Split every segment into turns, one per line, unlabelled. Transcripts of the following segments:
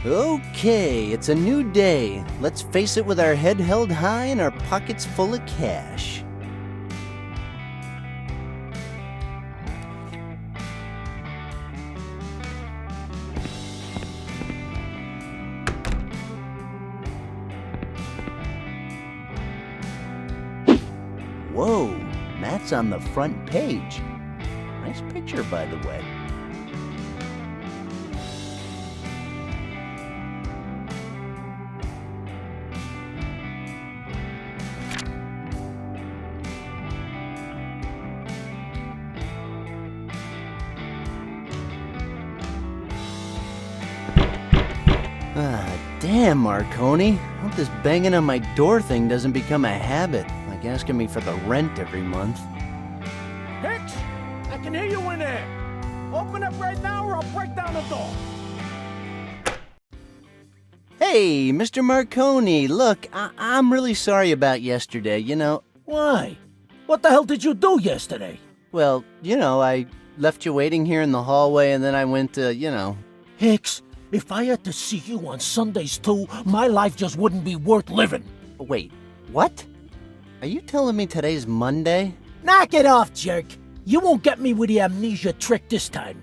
Okay, it's a new day. Let's face it with our head held high and our pockets full of cash. Whoa, Matt's on the front page. Nice picture, by the way. Damn, Marconi. Hope this banging on my door thing doesn't become a habit, like asking me for the rent every month.
Hicks, I can hear you in there. Open up right now or I'll break down the door.
Hey, Mr. Marconi, look, I'm really sorry about yesterday, you know.
Why? What the hell did you do yesterday?
Well, you know, I left you waiting here in the hallway and then I went to,
Hicks, if I had to see you on Sundays too, my life just wouldn't be worth living.
Wait, what? Are you telling me today's Monday?
Knock it off, jerk. You won't get me with the amnesia trick this time.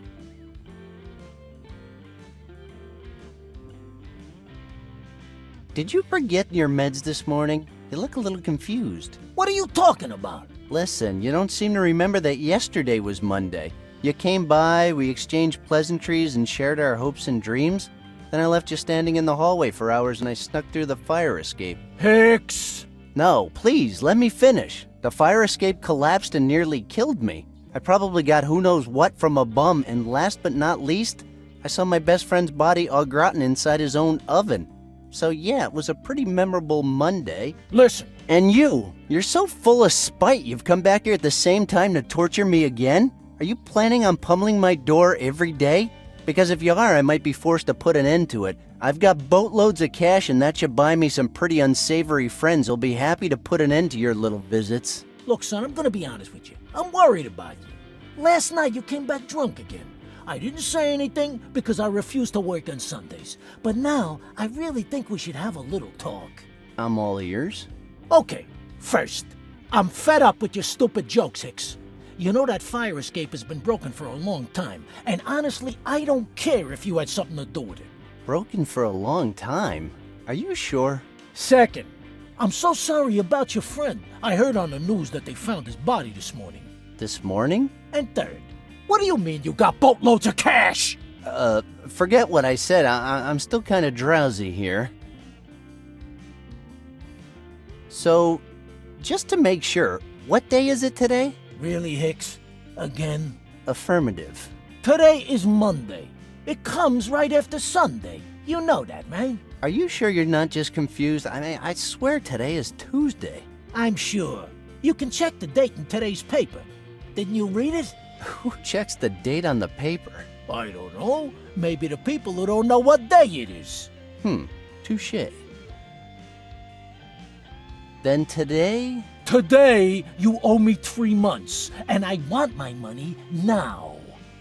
Did you forget your meds this morning? You look a little confused.
What are you talking about?
Listen, you don't seem to remember that yesterday was Monday. You came by, we exchanged pleasantries and shared our hopes and dreams. Then I left you standing in the hallway for hours and I snuck through the fire escape.
Hicks!
No, please, let me finish. The fire escape collapsed and nearly killed me. I probably got who knows what from a bum, and last but not least, I saw my best friend's body au gratin inside his own oven. So yeah, it was a pretty memorable Monday.
Listen.
And you're so full of spite you've come back here at the same time to torture me again? Are you planning on pummeling my door every day? Because if you are, I might be forced to put an end to it. I've got boatloads of cash and that should buy me some pretty unsavory friends who'll be happy to put an end to your little visits.
Look, son, I'm gonna be honest with you. I'm worried about you. Last night you came back drunk again. I didn't say anything because I refuse to work on Sundays. But now, I really think we should have a little talk.
I'm all ears.
Okay, first, I'm fed up with your stupid jokes, Hicks. You know that fire escape has been broken for a long time, and honestly, I don't care if you had something to do with it.
Broken for a long time? Are you sure?
Second, I'm so sorry about your friend. I heard on the news that they found his body this morning.
This morning?
And third, what do you mean you got boatloads of cash?
Forget what I said. I'm still kind of drowsy here. So, just to make sure, what day is it today?
Really, Hicks? Again?
Affirmative.
Today is Monday. It comes right after Sunday. You know that, right?
Are you sure you're not just confused? I mean, I swear today is Tuesday.
I'm sure. You can check the date in today's paper. Didn't you read it?
Who checks the date on the paper?
I don't know. Maybe the people who don't know what day it is.
Touché. Then today?
Today, you owe me 3 months, and I want my money now.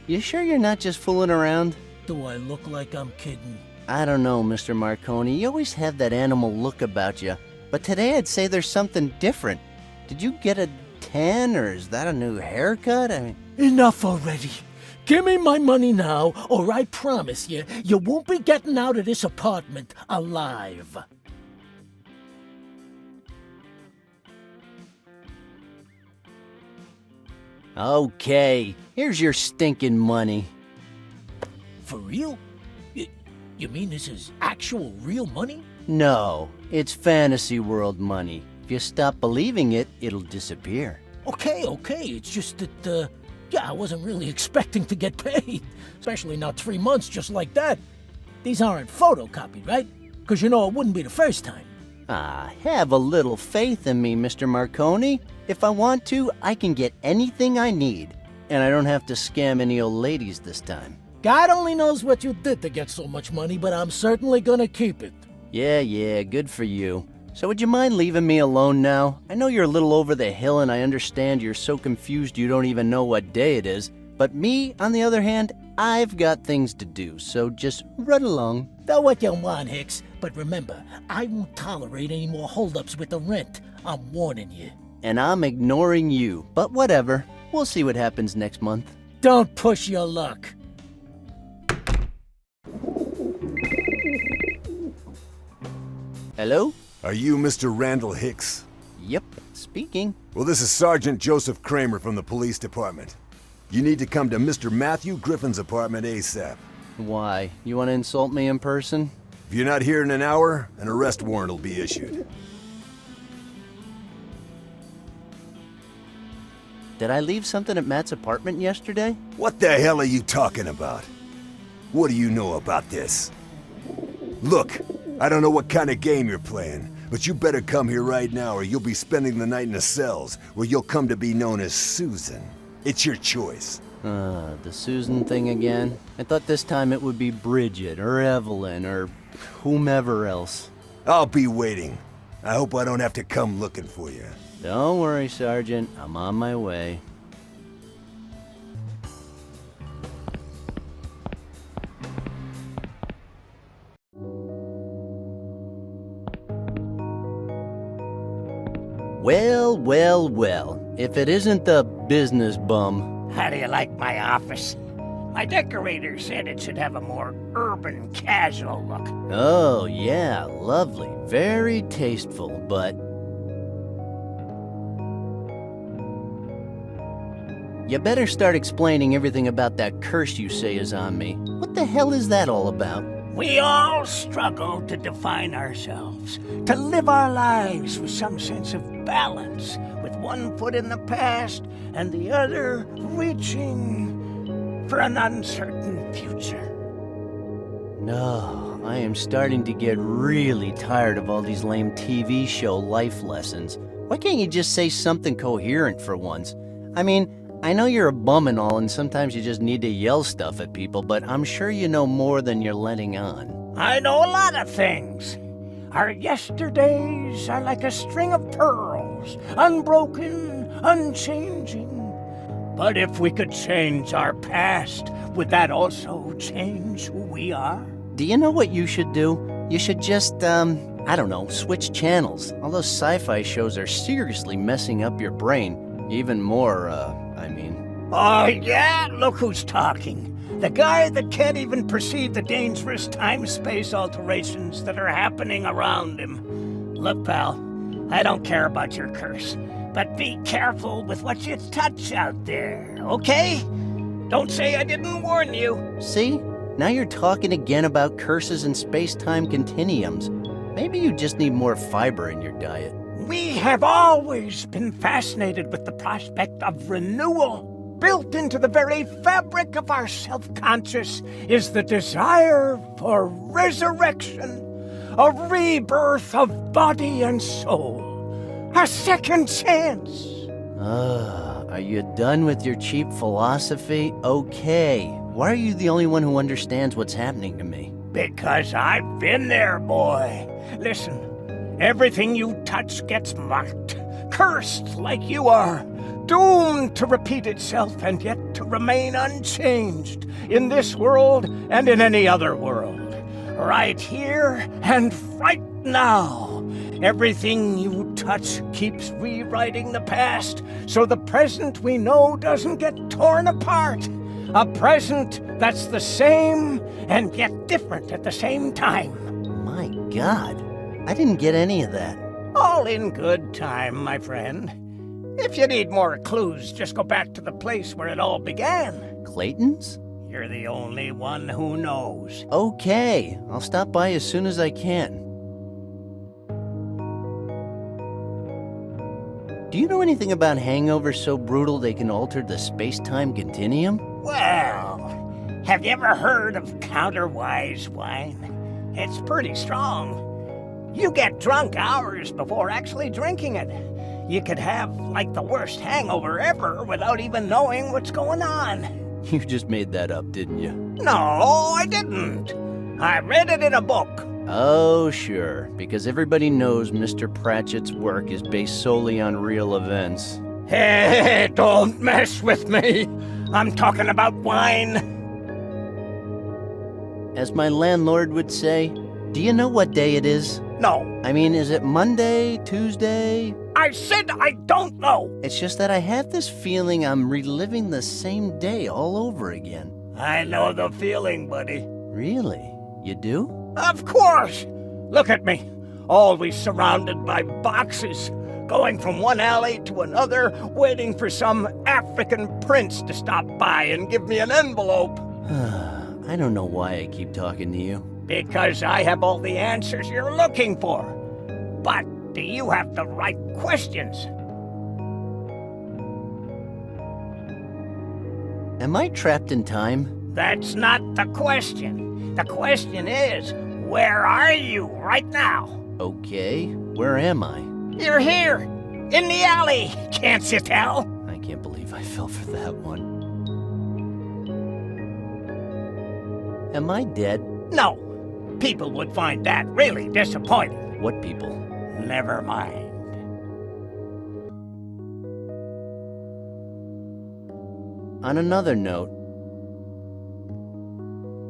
You sure you're not just fooling around?
Do I look like I'm kidding?
I don't know, Mr. Marconi. You always have that animal look about you. But today I'd say there's something different. Did you get a tan, or is that a new haircut? I mean...
Enough already. Give me my money now, or I promise you, you won't be getting out of this apartment alive.
Okay, here's your stinking money.
For real? You mean this is actual real money?
No, it's fantasy world money. If you stop believing it, it'll disappear.
Okay, it's just that, I wasn't really expecting to get paid. Especially not 3 months just like that. These aren't photocopied, right? Because you know it wouldn't be the first time.
Have a little faith in me, Mr. Marconi. If I want to, I can get anything I need. And I don't have to scam any old ladies this time.
God only knows what you did to get so much money, but I'm certainly gonna keep it.
Yeah, good for you. So would you mind leaving me alone now? I know you're a little over the hill and I understand you're so confused you don't even know what day it is, But me, on the other hand, I've got things to do, so just run along.
Do what you want, Hicks, but remember, I won't tolerate any more holdups with the rent. I'm warning you.
And I'm ignoring you, but whatever. We'll see what happens next month.
Don't push your luck.
Hello?
Are you Mr. Randal Hicks?
Yep, speaking.
Well, this is Sergeant Joseph Kramer from the police department. You need to come to Mr. Matthew Griffin's apartment ASAP.
Why? You want to insult me in person?
If you're not here in an hour, an arrest warrant will be issued.
Did I leave something at Matt's apartment yesterday?
What the hell are you talking about? What do you know about this? Look, I don't know what kind of game you're playing, but you better come here right now or you'll be spending the night in the cells, where you'll come to be known as Susan. It's your choice.
The Susan thing again? I thought this time it would be Bridget or Evelyn or whomever else.
I'll be waiting. I hope I don't have to come looking for you.
Don't worry, Sergeant. I'm on my way. Well, well, well. If it isn't the business bum.
How do you like my office? My decorator said it should have a more urban, casual look.
Oh, yeah, lovely. Very tasteful, but... You better start explaining everything about that curse you say is on me. What the hell is that all about?
We all struggle to define ourselves, to live our lives with some sense of balance, with one foot in the past and the other reaching for an uncertain future.
No, I am starting to get really tired of all these lame TV show life lessons. Why can't you just say something coherent for once? I mean, I know you're a bum and all, and sometimes you just need to yell stuff at people, but I'm sure you know more than you're letting on.
I know a lot of things. Our yesterdays are like a string of pearls, unbroken, unchanging. But if we could change our past, would that also change who we are?
Do you know what you should do? You should just, I don't know, switch channels. All those sci-fi shows are seriously messing up your brain. Even more,
Oh, yeah? Look who's talking. The guy that can't even perceive the dangerous time-space alterations that are happening around him. Look, pal, I don't care about your curse, but be careful with what you touch out there, okay? Don't say I didn't warn you.
See? Now you're talking again about curses and space-time continuums. Maybe you just need more fiber in your diet.
We have always been fascinated with the prospect of renewal. Built into the very fabric of our self-conscious is the desire for resurrection, a rebirth of body and soul, a second chance.
Are you done with your cheap philosophy? Okay. Why are you the only one who understands what's happening to me?
Because I've been there, boy. Listen, everything you touch gets marked, cursed like you are. Doomed to repeat itself and yet to remain unchanged in this world and in any other world. Right here and right now. Everything you touch keeps rewriting the past, so the present we know doesn't get torn apart. A present that's the same and yet different at the same time.
My God, I didn't get any of that.
All in good time, my friend. If you need more clues, just go back to the place where it all began.
Clayton's?
You're the only one who knows.
Okay, I'll stop by as soon as I can. Do you know anything about hangovers so brutal they can alter the space-time continuum?
Well, have you ever heard of counterwise wine? It's pretty strong. You get drunk hours before actually drinking it. You could have, like, the worst hangover ever without even knowing what's going on.
You just made that up, didn't you?
No, I didn't. I read it in a book.
Oh, sure, because everybody knows Mr. Pratchett's work is based solely on real events.
Hey, don't mess with me. I'm talking about wine.
As my landlord would say, do you know what day it is?
No.
I mean, is it Monday, Tuesday?
I said I don't know.
It's just that I have this feeling I'm reliving the same day all over again.
I know the feeling, buddy.
Really? You do?
Of course. Look at me. Always surrounded by boxes. Going from one alley to another, waiting for some African prince to stop by and give me an envelope.
I don't know why I keep talking to you.
Because I have all the answers you're looking for. But do you have the right questions?
Am I trapped in time?
That's not the question. The question is, where are you right now?
Okay, where am I?
You're here, in the alley, can't you tell?
I can't believe I fell for that one. Am I dead?
No. People would find that really disappointing.
What people?
Never mind.
On another note...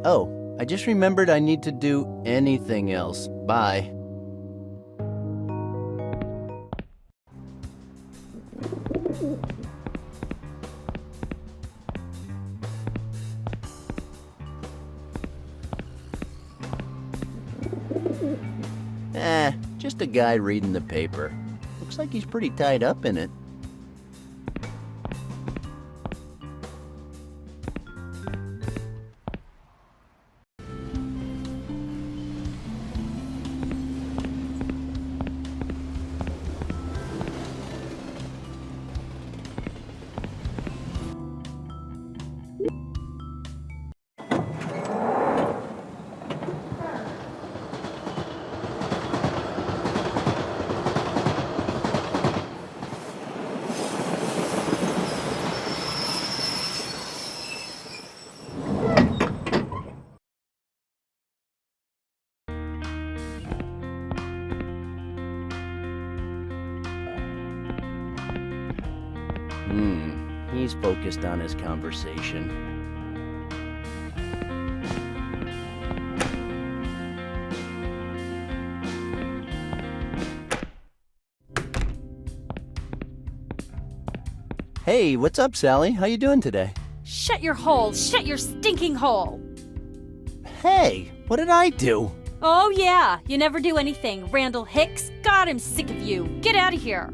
Oh, I just remembered I need to do anything else. Bye. Just a guy reading the paper. Looks like he's pretty tied up in it. He's focused on his conversation. Hey, what's up, Sally? How you doing today?
Shut your hole! Shut your stinking hole!
Hey, what did I do?
Oh yeah, you never do anything, Randal Hicks. God, I'm sick of you. Get out of here.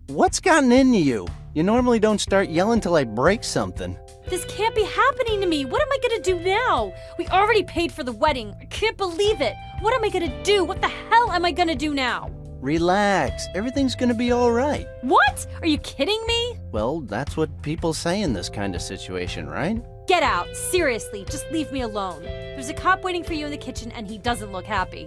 What's gotten into you? You normally don't start yelling till I break something.
This can't be happening to me. What am I gonna do now? We already paid for the wedding. I can't believe it. What am I gonna do? What the hell am I gonna do now?
Relax. Everything's gonna be all right.
What? Are you kidding me?
Well, that's what people say in this kind of situation, right?
Get out. Seriously, just leave me alone. There's a cop waiting for you in the kitchen and he doesn't look happy.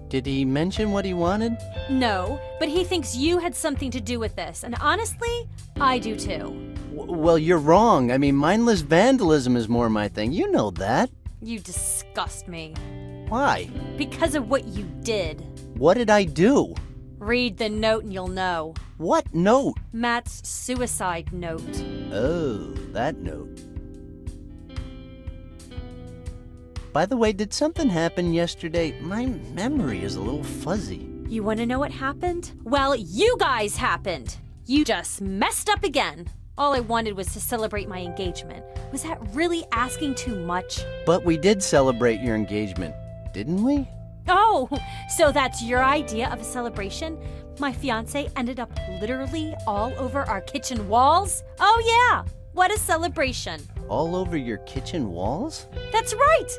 Did he mention what he wanted?
No, but he thinks you had something to do with this, and honestly, I do too.
Well, you're wrong. I mean, mindless vandalism is more my thing. You know that.
You disgust me.
Why?
Because of what you did.
What did I do?
Read the note and you'll know.
What note?
Matt's suicide note.
Oh, that note. By the way, did something happen yesterday? My memory is a little fuzzy.
You want to know what happened? Well, you guys happened. You just messed up again. All I wanted was to celebrate my engagement. Was that really asking too much?
But we did celebrate your engagement, didn't we?
Oh, so that's your idea of a celebration? My fiancé ended up literally all over our kitchen walls? Oh yeah, what a celebration.
All over your kitchen walls?
That's right.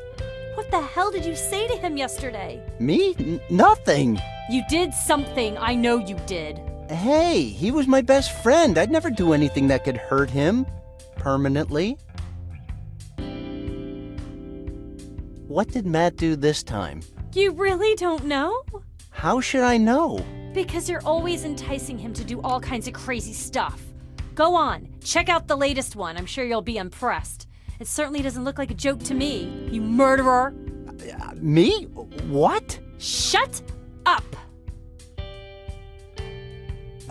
What the hell did you say to him yesterday?
Me? Nothing.
You did something. I know you did.
Hey, he was my best friend. I'd never do anything that could hurt him. Permanently. What did Matt do this time?
You really don't know?
How should I know?
Because you're always enticing him to do all kinds of crazy stuff. Go on, check out the latest one. I'm sure you'll be impressed. It certainly doesn't look like a joke to me, you murderer.
Me? What?
Shut up!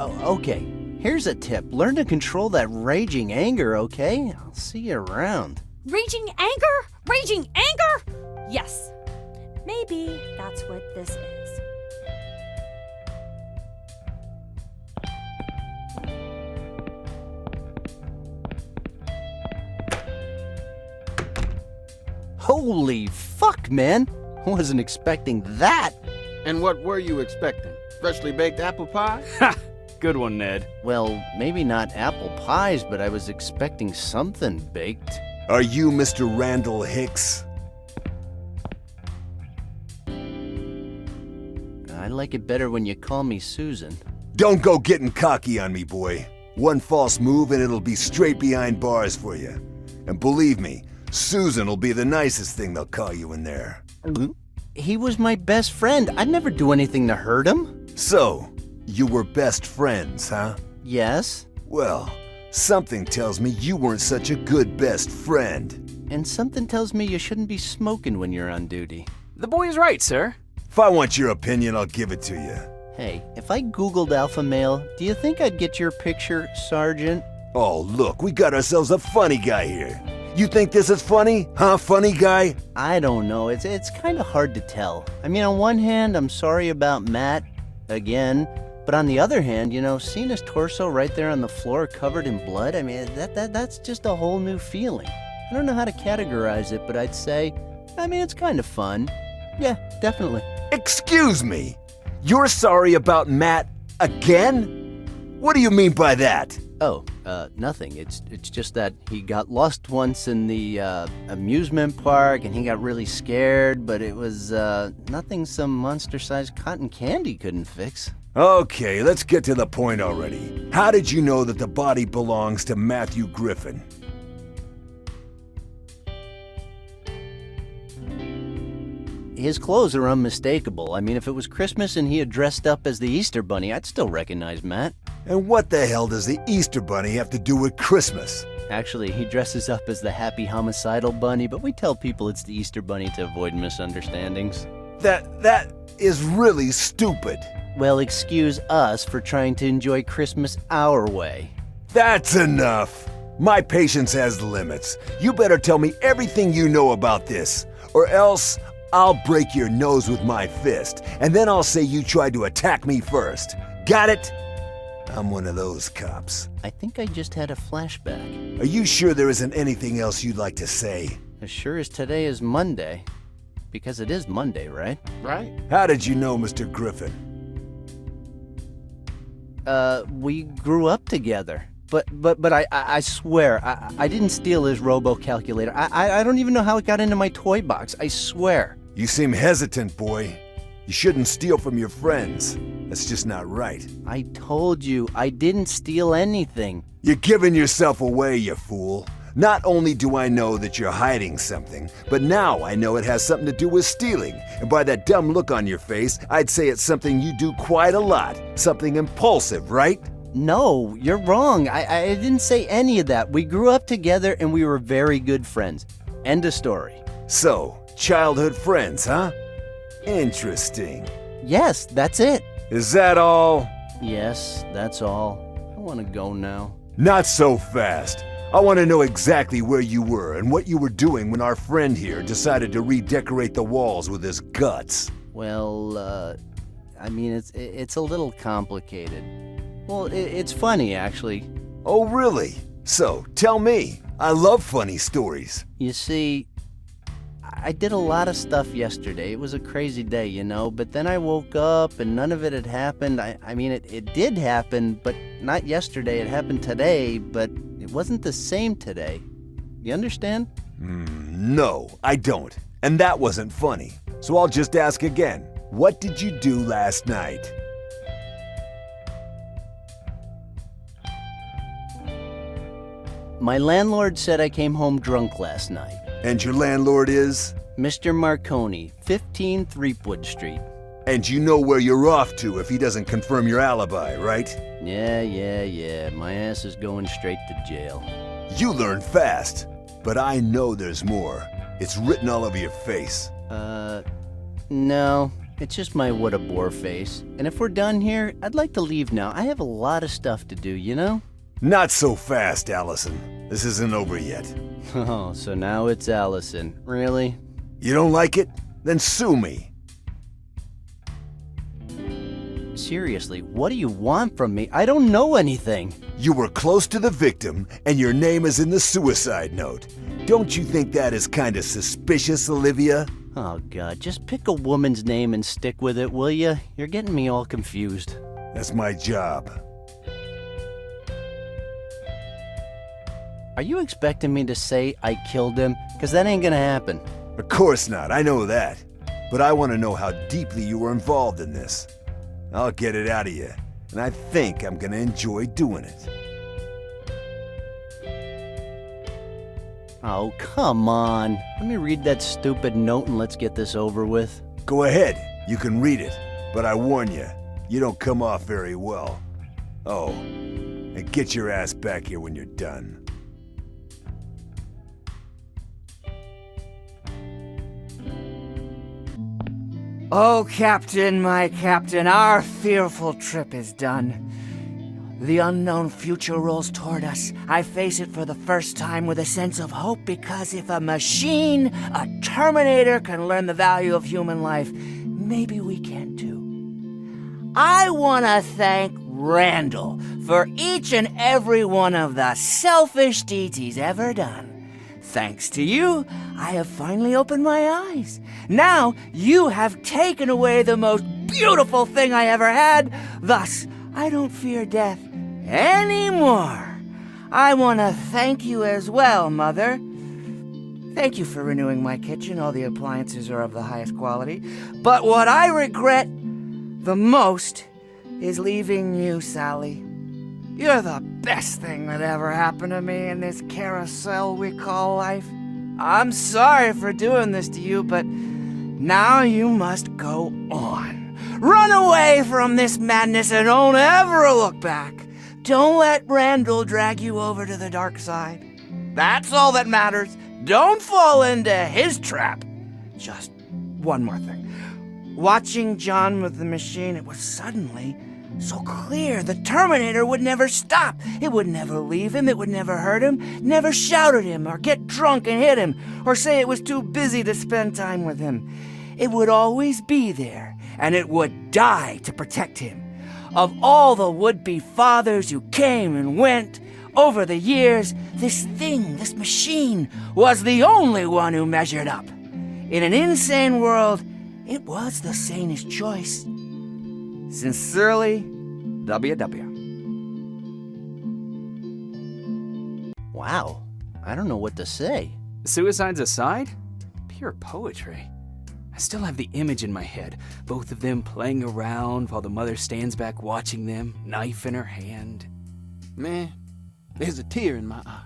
Oh, okay. Here's a tip. Learn to control that raging anger, okay? I'll see you around.
Raging anger? Raging anger? Yes. Maybe that's what this is.
Holy fuck, man. I wasn't expecting that.
And what were you expecting? Freshly baked apple pie? Ha! Good one, Ned.
Well, maybe not apple pies, but I was expecting something baked.
Are you Mr. Randal Hicks?
I like it better when you call me Susan.
Don't go getting cocky on me, boy. One false move and it'll be straight behind bars for you. And believe me, Susan will be the nicest thing they'll call you in there.
He was my best friend. I'd never do anything to hurt him.
So, you were best friends, huh?
Yes.
Well, something tells me you weren't such a good best friend.
And something tells me you shouldn't be smoking when you're on duty.
The boy is right, sir.
If I want your opinion, I'll give it to you.
Hey, if I Googled alpha male, do you think I'd get your picture, Sergeant?
Oh, look, we got ourselves a funny guy here. You think this is funny? Huh, funny guy?
I don't know. It's kind of hard to tell. I mean, on one hand, I'm sorry about Matt, again. But on the other hand, you know, seeing his torso right there on the floor covered in blood, I mean, that's just a whole new feeling. I don't know how to categorize it, but I'd say, I mean, it's kind of fun. Yeah, definitely.
Excuse me? You're sorry about Matt again? What do you mean by that?
Oh, nothing. It's just that he got lost once in the amusement park and he got really scared, but it was nothing some monster-sized cotton candy couldn't fix.
Okay, let's get to the point already. How did you know that the body belongs to Matthew Griffin?
His clothes are unmistakable. I mean, if it was Christmas and he had dressed up as the Easter Bunny, I'd still recognize Matt.
And what the hell does the Easter Bunny have to do with Christmas?
Actually, he dresses up as the happy homicidal bunny, but we tell people it's the Easter Bunny to avoid misunderstandings.
That is really stupid.
Well, excuse us for trying to enjoy Christmas our way.
That's enough. My patience has limits. You better tell me everything you know about this, or else I'll break your nose with my fist, and then I'll say you tried to attack me first. Got it? I'm one of those cops.
I think I just had a flashback.
Are you sure there isn't anything else you'd like to say?
As sure as today is Monday. Because it is Monday, right?
Right?
How did you know Mr. Griffin?
We grew up together. But I swear, I didn't steal his robo-calculator. I don't even know how it got into my toy box. I swear.
You seem hesitant, boy. You shouldn't steal from your friends. That's just not right.
I told you, I didn't steal anything.
You're giving yourself away, you fool. Not only do I know that you're hiding something, but now I know it has something to do with stealing. And by that dumb look on your face, I'd say it's something you do quite a lot. Something impulsive, right?
No, you're wrong. I didn't say any of that. We grew up together and we were very good friends. End of story.
So, childhood friends, huh? Interesting.
Yes, that's it.
Is that all?
Yes, that's all. I want to go now.
Not so fast. I want to know exactly where you were and what you were doing when our friend here decided to redecorate the walls with his guts.
Well, I mean, it's a little complicated. Well, it's funny, actually.
Oh, really? So, tell me. I love funny stories.
You see, I did a lot of stuff yesterday. It was a crazy day, you know, but then I woke up and none of it had happened. I mean, it did happen, but not yesterday. It happened today, but it wasn't the same today. You understand?
No, I don't. And that wasn't funny. So I'll just ask again. What did you do last night?
My landlord said I came home drunk last night.
And your landlord is?
Mr. Marconi, 15 Threepwood Street.
And you know where you're off to if he doesn't confirm your alibi, right?
Yeah. My ass is going straight to jail.
You learn fast. But I know there's more. It's written all over your face.
No. It's just my what a bore face. And if we're done here, I'd like to leave now. I have a lot of stuff to do, you know?
Not so fast, Allison. This isn't over yet.
Oh, so now it's Allison. Really?
You don't like it? Then sue me.
Seriously, what do you want from me? I don't know anything.
You were close to the victim, and your name is in the suicide note. Don't you think that is kinda suspicious, Olivia?
Oh, God, just pick a woman's name and stick with it, will ya? You're getting me all confused.
That's my job.
Are you expecting me to say I killed him? Because that ain't gonna happen.
Of course not, I know that. But I want to know how deeply you were involved in this. I'll get it out of you, and I think I'm gonna enjoy doing it.
Oh, come on. Let me read that stupid note and let's get this over with.
Go ahead, you can read it, but I warn you, you don't come off very well. Oh, and get your ass back here when you're done.
Oh, Captain, my Captain, our fearful trip is done. The unknown future rolls toward us. I face it for the first time with a sense of hope because if a machine, a Terminator, can learn the value of human life, maybe we can too. I want to thank Randal for each and every one of the selfish deeds he's ever done. Thanks to you, I have finally opened my eyes. Now you have taken away the most beautiful thing I ever had. Thus, I don't fear death anymore. I want to thank you as well, Mother. Thank you for renewing my kitchen. All the appliances are of the highest quality. But what I regret the most is leaving you, Sally. You're the best thing that ever happened to me in this carousel we call life. I'm sorry for doing this to you, but now you must go on. Run away from this madness and don't ever look back. Don't let Randal drag you over to the dark side. That's all that matters. Don't fall into his trap. Just one more thing. Watching John with the machine, it was suddenly so clear the Terminator would never stop. It would never leave him. It would never hurt him, never shout at him or get drunk and hit him or say it was too busy to spend time with him. It would always be there, and it would die to protect him. Of all the would-be fathers who came and went over the years, this thing, this machine, was the only one who measured up. In an insane world, it was the sanest choice. Sincerely, WW.
Wow, I don't know what to say.
Suicides aside, pure poetry. I still have the image in my head, both of them playing around while the mother stands back watching them, knife in her hand.
Man, there's a tear in my eye.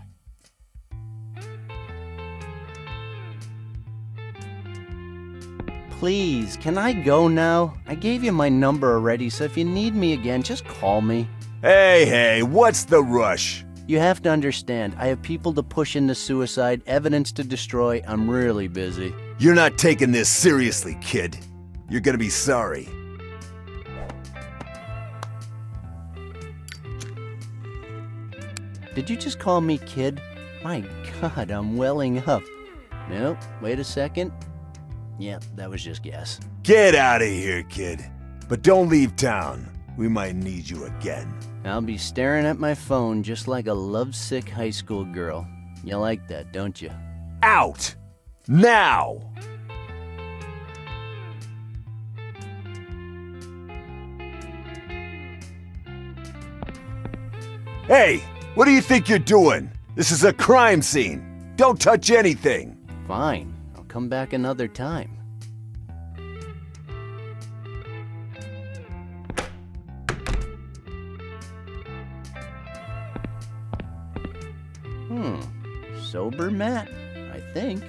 Please, can I go now? I gave you my number already, so if you need me again, just call me.
Hey, what's the rush?
You have to understand, I have people to push into suicide, evidence to destroy. I'm really busy.
You're not taking this seriously, kid. You're gonna be sorry.
Did you just call me kid? My God, I'm welling up. Nope, wait a second. Yep, that was just guess.
Get out of here, kid. But don't leave town. We might need you again.
I'll be staring at my phone just like a lovesick high school girl. You like that, don't you?
Out! Now! Hey, what do you think you're doing? This is a crime scene. Don't touch anything.
Fine, I'll come back another time. Sober Matt, I think.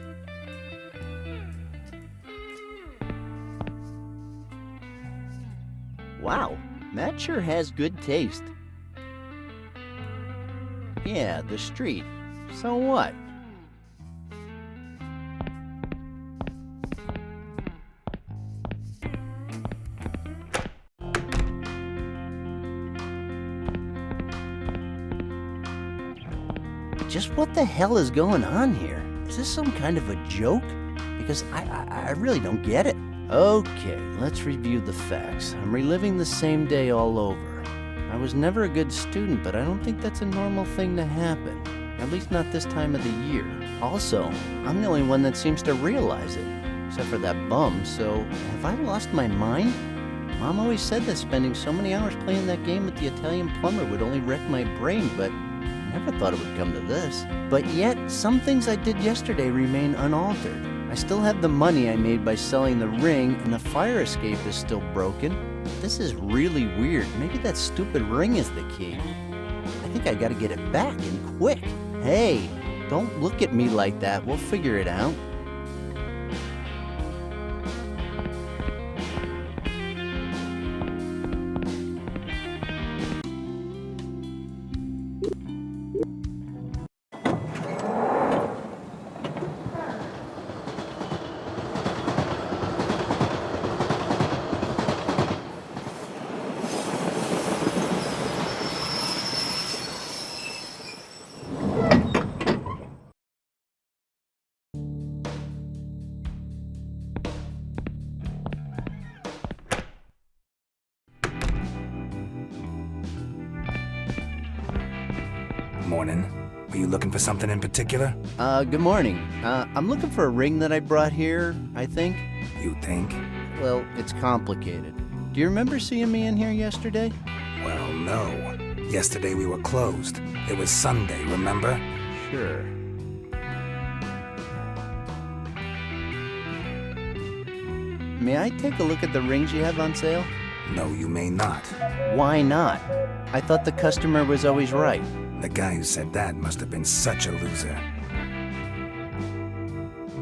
Wow, Matt sure has good taste. Yeah, the street. So what? Just what the hell is going on here? Is this some kind of a joke? Because I really don't get it. Okay, let's review the facts. I'm reliving the same day all over. I was never a good student, but I don't think that's a normal thing to happen. At least not this time of the year. Also, I'm the only one that seems to realize it. Except for that bum, so have I lost my mind? Mom always said that spending so many hours playing that game with the Italian plumber would only wreck my brain, but I never thought it would come to this. But yet, some things I did yesterday remain unaltered. I still have the money I made by selling the ring, and the fire escape is still broken. This is really weird. Maybe that stupid ring is the key. I think I gotta get it back, and quick. Hey, don't look at me like that. We'll figure it out.
Morning. Were you looking for something in particular?
Good morning. I'm looking for a ring that I brought here, I think.
You think?
Well, it's complicated. Do you remember seeing me in here yesterday?
Well, no. Yesterday we were closed. It was Sunday, remember?
Sure. May I take a look at the rings you have on sale?
No, you may not.
Why not? I thought the customer was always right.
The guy who said that must have been such a loser.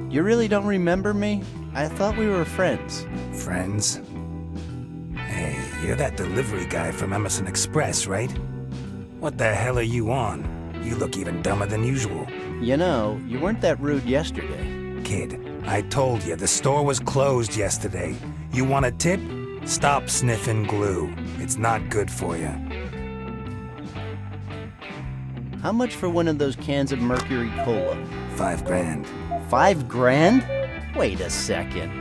You really don't remember me? I thought we were friends.
Friends? Hey, you're that delivery guy from Emerson Express, right? What the hell are you on? You look even dumber than usual.
You know, you weren't that rude yesterday.
Kid, I told you, the store was closed yesterday. You want a tip? Stop sniffing glue. It's not good for you.
How much for one of those cans of Mercury Cola?
$5 grand.
$5 grand? Wait a second.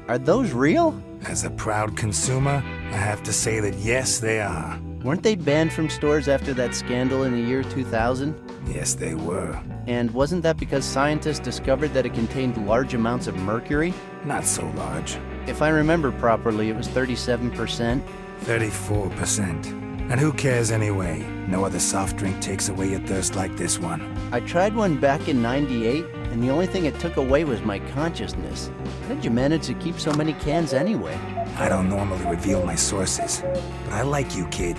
Are those real?
As a proud consumer, I have to say that yes, they are.
Weren't they banned from stores after that scandal in the year 2000?
Yes, they were.
And wasn't that because scientists discovered that it contained large amounts of mercury?
Not so large.
If I remember properly, it was 37%.
34%. And who cares anyway? No other soft drink takes away your thirst like this one.
I tried one back in '98, and the only thing it took away was my consciousness. How did you manage to keep so many cans anyway?
I don't normally reveal my sources, but I like you, kid.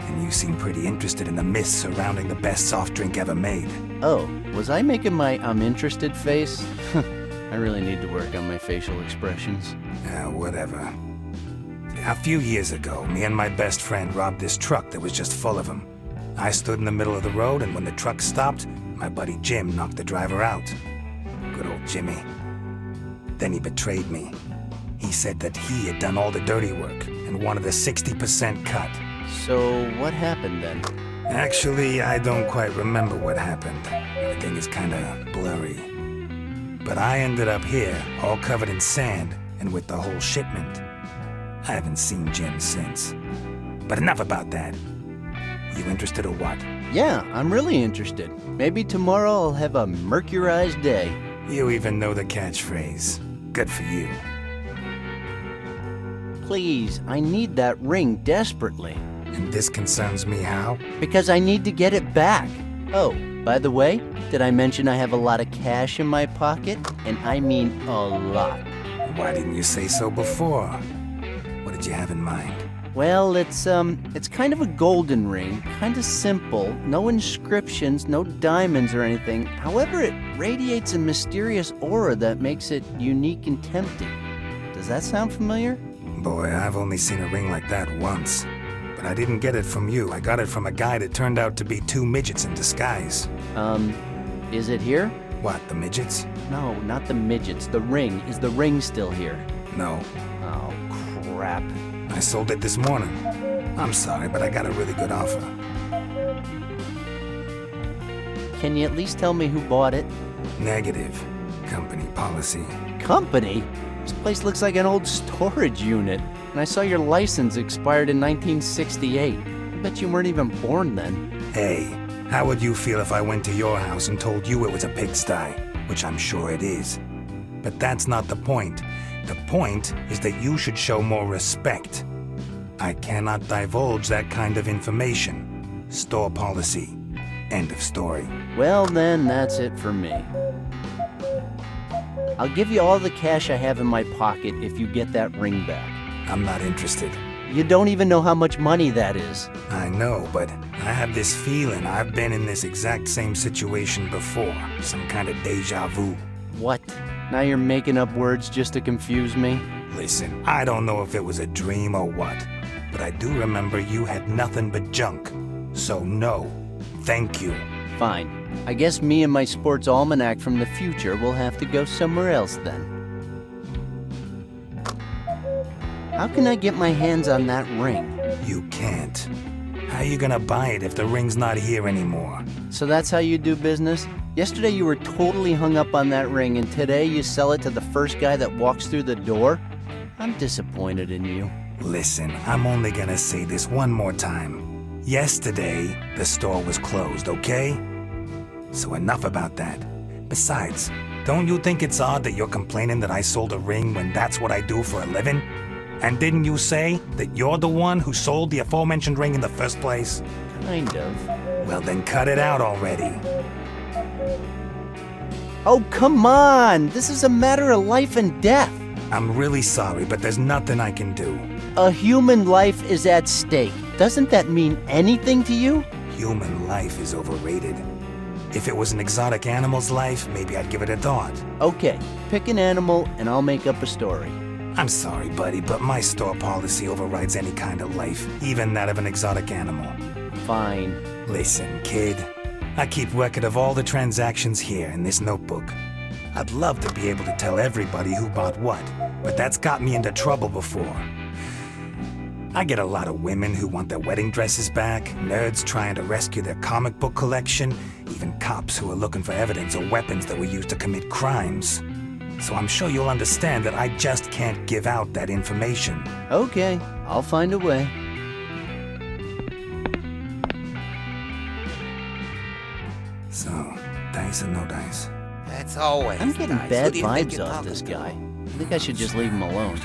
And you seem pretty interested in the myths surrounding the best soft drink ever made.
Oh, was I making my I'm interested face? I really need to work on my facial expressions.
Whatever. A few years ago, me and my best friend robbed this truck that was just full of them. I stood in the middle of the road, and when the truck stopped, my buddy Jim knocked the driver out. Good old Jimmy. Then he betrayed me. He said that he had done all the dirty work and wanted a 60% cut.
So what happened then?
Actually, I don't quite remember what happened. Everything is kinda blurry. But I ended up here, all covered in sand, and with the whole shipment. I haven't seen Jim since. But enough about that. You interested or what?
Yeah, I'm really interested. Maybe tomorrow I'll have a mercurized day.
You even know the catchphrase. Good for you.
Please, I need that ring desperately.
And this concerns me how?
Because I need to get it back. Oh, by the way, did I mention I have a lot of cash in my pocket? And I mean a lot.
Why didn't you say so before? What did you have in mind?
Well, it's kind of a golden ring, kind of simple, no inscriptions, no diamonds or anything. However, it radiates a mysterious aura that makes it unique and tempting. Does that sound familiar?
Boy, I've only seen a ring like that once. But I didn't get it from you. I got it from a guy that turned out to be two midgets in disguise.
Is it here?
What, the midgets?
No, not the midgets. The ring. Is the ring still here?
No.
Oh, crap.
I sold it this morning. I'm sorry, but I got a really good offer.
Can you at least tell me who bought it?
Negative. Company policy.
Company? This place looks like an old storage unit. And I saw your license expired in 1968. I bet you weren't even born then.
Hey, how would you feel if I went to your house and told you it was a pigsty? Which I'm sure it is. But that's not the point. The point is that you should show more respect. I cannot divulge that kind of information. Store policy. End of story.
Well then, that's it for me. I'll give you all the cash I have in my pocket if you get that ring back.
I'm not interested.
You don't even know how much money that is.
I know, but I have this feeling I've been in this exact same situation before. Some kind of deja vu.
What? Now you're making up words just to confuse me?
Listen, I don't know if it was a dream or what, but I do remember you had nothing but junk. So no, thank you.
Fine. I guess me and my sports almanac from the future will have to go somewhere else then. How can I get my hands on that ring?
You can't. How you gonna buy it if the ring's not here anymore?
So that's how you do business? Yesterday you were totally hung up on that ring, and today you sell it to the first guy that walks through the door? I'm disappointed in you.
Listen, I'm only gonna say this one more time. Yesterday, the store was closed, okay? So enough about that. Besides, don't you think it's odd that you're complaining that I sold a ring when that's what I do for a living? And didn't you say that you're the one who sold the aforementioned ring in the first place?
Kind of.
Well then cut it out already.
Oh, come on! This is a matter of life and death.
I'm really sorry, but there's nothing I can do.
A human life is at stake. Doesn't that mean anything to you?
Human life is overrated. If it was an exotic animal's life, maybe I'd give it a thought.
Okay, pick an animal and I'll make up a story.
I'm sorry, buddy, but my store policy overrides any kind of life, even that of an exotic animal.
Fine.
Listen, kid. I keep record of all the transactions here in this notebook. I'd love to be able to tell everybody who bought what, but that's got me into trouble before. I get a lot of women who want their wedding dresses back, nerds trying to rescue their comic book collection, even cops who are looking for evidence of weapons that were used to commit crimes. So I'm sure you'll understand that I just can't give out that information.
Okay, I'll find a way.
So, dice or no dice?
That's always.
I'm getting
nice.
bad
Who do you think
vibes
you're
off
talking
this
to?
guy. I think I should just leave him alone.